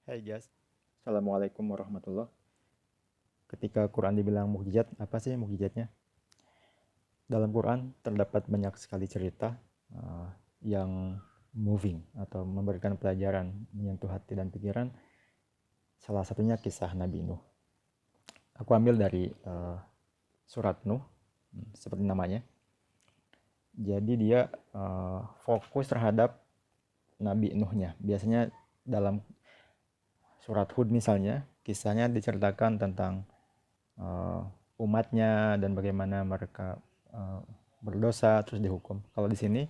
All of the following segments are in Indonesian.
Hai guys, Assalamualaikum warahmatullah. Ketika Quran dibilang mukjizat, apa sih mukjizatnya? Dalam Quran terdapat banyak sekali cerita yang moving atau memberikan pelajaran menyentuh hati dan pikiran. Salah satunya kisah Nabi Nuh. Aku ambil dari surat Nuh, seperti namanya. Jadi dia fokus terhadap Nabi Nuhnya. Biasanya dalam surat Hud misalnya, kisahnya diceritakan tentang umatnya dan bagaimana mereka berdosa terus dihukum. Kalau di sini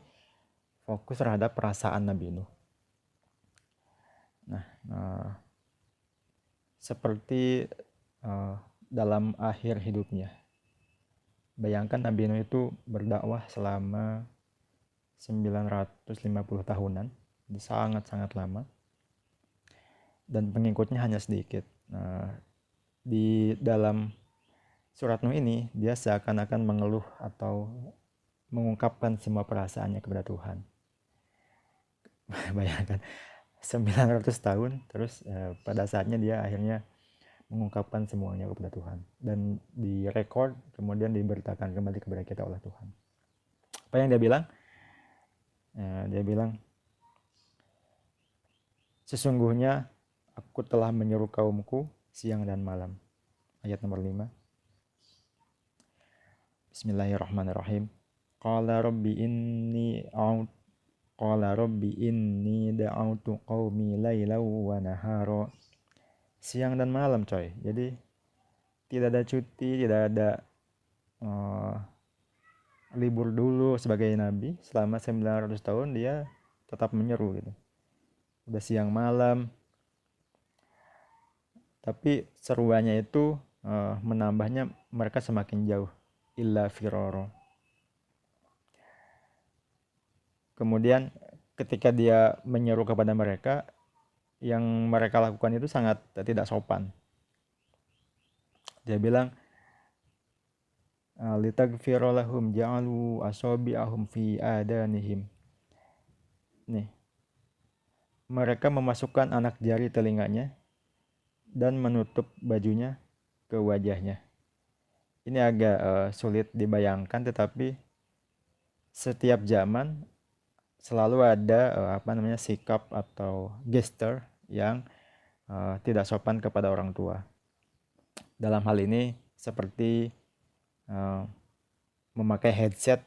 fokus terhadap perasaan Nabi Nuh. Nah, seperti dalam akhir hidupnya. Bayangkan Nabi Nuh itu berdakwah selama 950 tahunan, sangat-sangat lama, dan pengikutnya hanya sedikit. Di dalam surat Nuh ini, dia seakan-akan mengeluh atau mengungkapkan semua perasaannya kepada Tuhan. Bayangkan 900 tahun terus pada saatnya dia akhirnya mengungkapkan semuanya kepada Tuhan dan direkord kemudian diberitakan kembali kepada kita oleh Tuhan. Apa yang dia bilang? Dia bilang, sesungguhnya aku telah menyeru kaumku siang dan malam. Ayat nomor 5. Bismillahirrahmanirrahim. Qala rabbi inni da'autu qaumi lailaw wa nahara. Siang dan malam coy. Jadi tidak ada cuti, tidak ada libur dulu sebagai nabi. Selama 900 tahun dia tetap menyeru gitu. Udah siang malam. Tapi seruannya itu menambahnya mereka semakin jauh. Illa firoro. Kemudian ketika dia menyeru kepada mereka, yang mereka lakukan itu sangat tidak sopan. Dia bilang, litagfira lahum ja'alu asabi'ahum fi adanihim. Nih, mereka memasukkan anak jari telinganya dan menutup bajunya ke wajahnya. Ini agak sulit dibayangkan, tetapi setiap zaman selalu ada sikap atau gesture yang tidak sopan kepada orang tua. Dalam hal ini seperti memakai headset,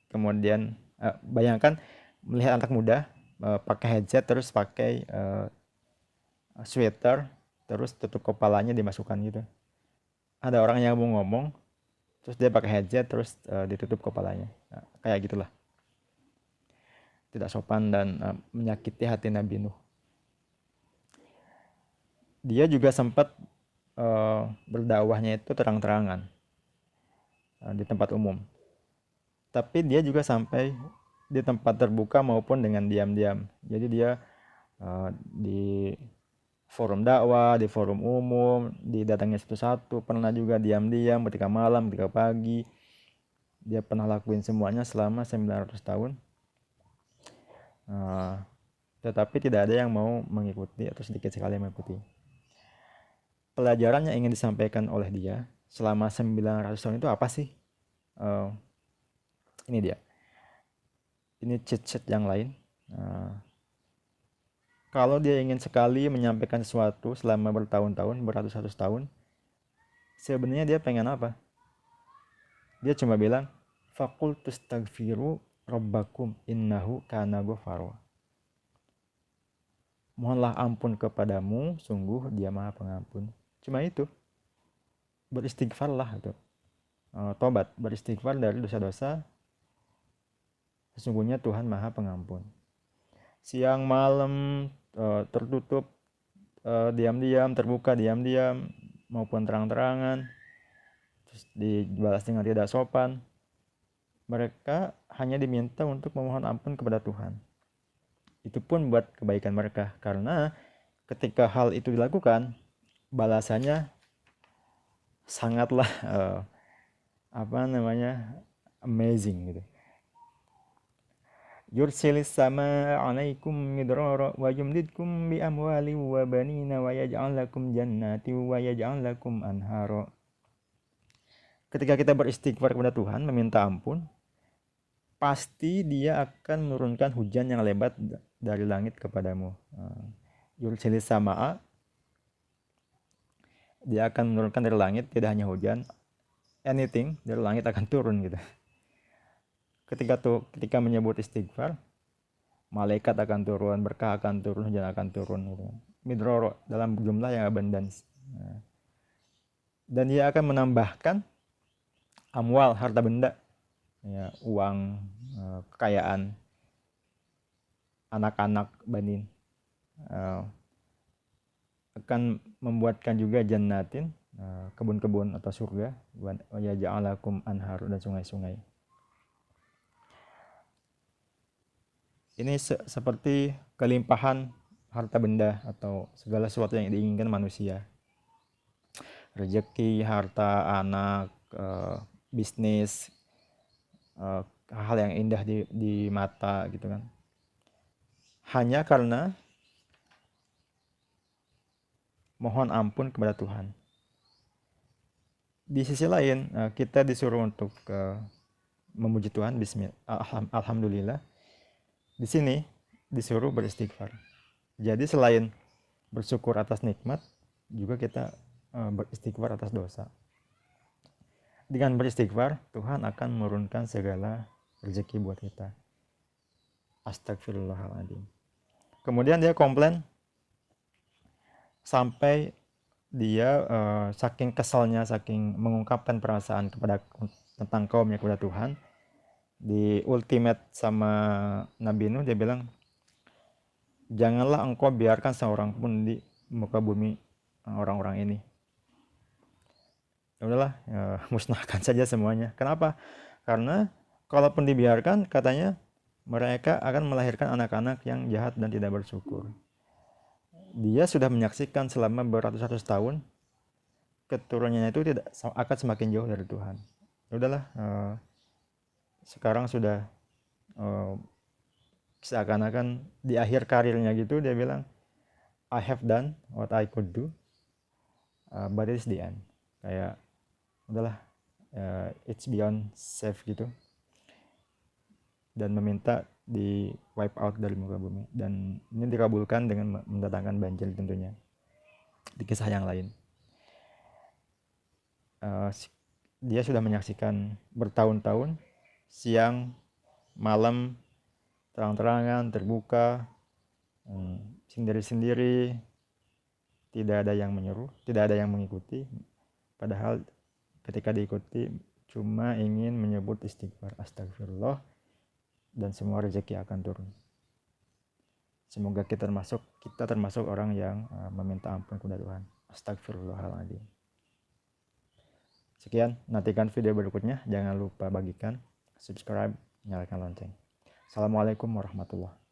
kemudian bayangkan melihat anak muda pakai headset terus pakai sweater terus tutup kepalanya dimasukkan gitu. Ada orang yang mau ngomong terus dia pakai headset terus ditutup kepalanya. Kayak gitulah. Tidak sopan dan menyakiti hati Nabi Nuh. Dia juga sempat berdakwahnya itu terang-terangan di tempat umum. Tapi dia juga sampai di tempat terbuka maupun dengan diam-diam. Jadi dia di forum dakwah, di forum umum, didatangi satu-satu, pernah juga diam-diam ketika malam, ketika pagi. Dia pernah lakuin semuanya selama 900 tahun. Tetapi tidak ada yang mau mengikuti atau sedikit sekali mengikuti. Pelajaran yang ingin disampaikan oleh dia selama 900 tahun itu apa sih? Ini dia. Ini cheat-sheet yang lain. Kalau dia ingin sekali menyampaikan sesuatu selama bertahun-tahun, beratus-ratus tahun, sebenarnya dia pengen apa? Dia cuma bilang, faqul tustagfiru rabbakum innahu kana ghafara. Mohonlah ampun kepadamu, sungguh dia maha pengampun. Cuma itu. Beristighfarlah itu. Tobat, beristighfar dari dosa-dosa. Sesungguhnya Tuhan maha pengampun. Siang malam tertutup diam-diam, terbuka diam-diam maupun terang-terangan, terus dibalas dengan tidak sopan. Mereka hanya diminta untuk memohon ampun kepada Tuhan. Itu pun buat kebaikan mereka, karena ketika hal itu dilakukan, balasannya sangatlah amazing gitu. yursilis sama 'alaikum midrara wa yumdidkum bi amwali wa banina wa yaj'al lakum jannati wa yaj'al lakum anhara. Ketika kita beristighfar kepada Tuhan, meminta ampun, pasti Dia akan menurunkan hujan yang lebat dari langit kepadamu. Yursilis sama'a, Dia akan menurunkan dari langit, tidak hanya hujan, anything dari langit akan turun gitu. Ketika menyebut istighfar, malaikat akan turun, berkah akan turun, hujan akan turun gitu. Midroro dalam jumlah yang abundance. Dan Dia akan menambahkan amwal, harta benda, ya, uang, kekayaan, anak-anak, banin. Akan membuatkan juga jannatin, kebun-kebun atau surga, wa yaj'alakum anhar, dan sungai-sungai. Ini seperti kelimpahan harta benda atau segala sesuatu yang diinginkan manusia. Rezeki, harta, anak, bisnis, hal yang indah di mata gitu kan. Hanya karena mohon ampun kepada Tuhan. Di sisi lain, kita disuruh untuk memuji Tuhan, alhamdulillah. Di sini disuruh beristighfar. Jadi selain bersyukur atas nikmat, juga kita beristighfar atas dosa. Dengan beristighfar, Tuhan akan menurunkan segala rezeki buat kita. Astagfirullahaladzim. Kemudian dia komplain sampai dia saking kesalnya, saking mengungkapkan perasaan tentang kaumnya kepada Tuhan, di ultimate sama Nabi Nuh, dia bilang, janganlah engkau biarkan seorang pun di muka bumi orang-orang ini. Ya udahlah, musnahkan saja semuanya. Kenapa? Karena kalaupun dibiarkan, katanya mereka akan melahirkan anak-anak yang jahat dan tidak bersyukur. Dia sudah menyaksikan selama beratus-ratus tahun keturunannya itu tidak akan semakin jauh dari Tuhan. Ya udahlah, sekarang sudah seakan-akan di akhir karirnya gitu, dia bilang, I have done what I could do, but it's the end. Kayak udahlah, it's beyond safe gitu, dan meminta di wipe out dari muka bumi. Dan ini dikabulkan dengan mendatangkan banjir tentunya di kisah yang lain. Dia sudah menyaksikan bertahun-tahun, siang malam, terang-terangan, terbuka, sendiri-sendiri, tidak ada yang menyuruh, tidak ada yang mengikuti. Padahal ketika diikuti cuma ingin menyebut istighfar, astagfirullah, dan semua rezeki akan turun. Semoga kita termasuk orang yang meminta ampun kepada Tuhan. Astagfirullahaladzim. Sekian, nantikan video berikutnya. Jangan lupa bagikan, subscribe, nyalakan lonceng. Assalamualaikum warahmatullahi wabarakatuh.